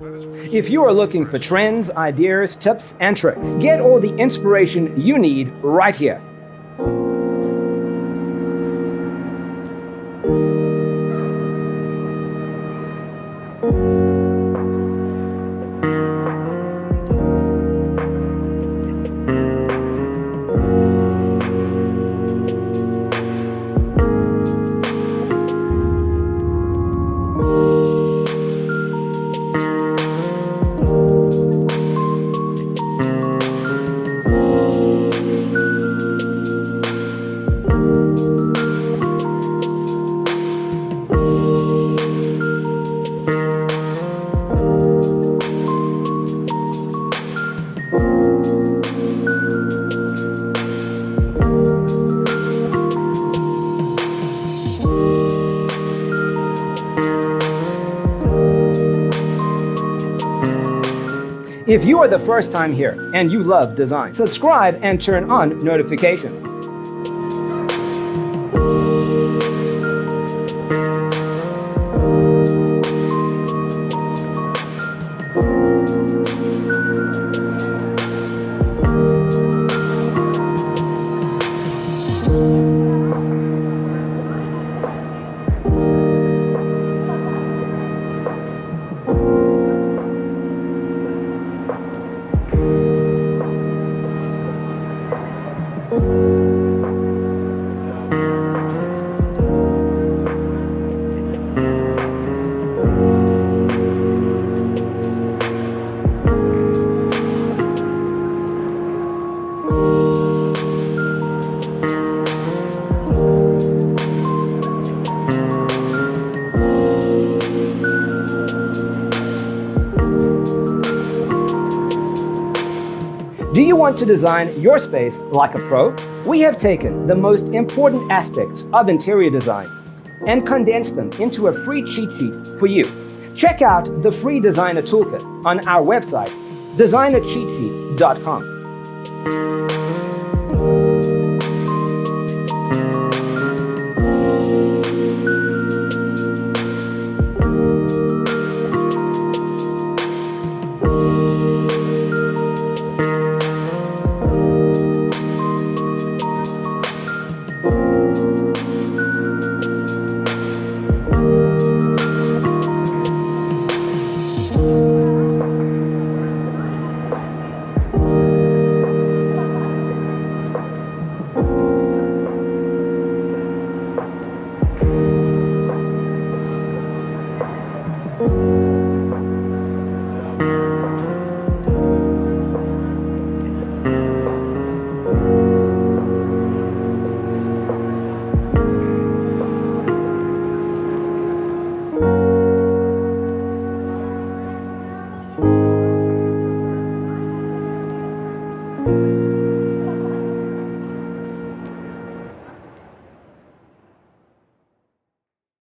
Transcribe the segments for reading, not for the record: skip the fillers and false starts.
If you are looking for trends, ideas, tips, and tricks, get all the inspiration you need right here. If you are the first time here and you love design, subscribe and turn on notifications. Do you want to design your space like a pro? We have taken the most important aspects of interior design and condensed them into a free cheat sheet for you. Check out the free designer toolkit on our website, designercheatsheet.com.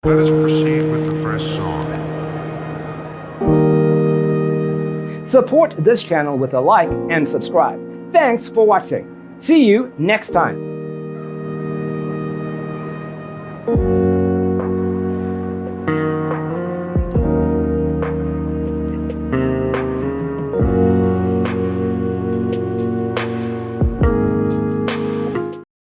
Let us proceed with the first song. Support this channel with a like and subscribe. Thanks for watching. See you next time.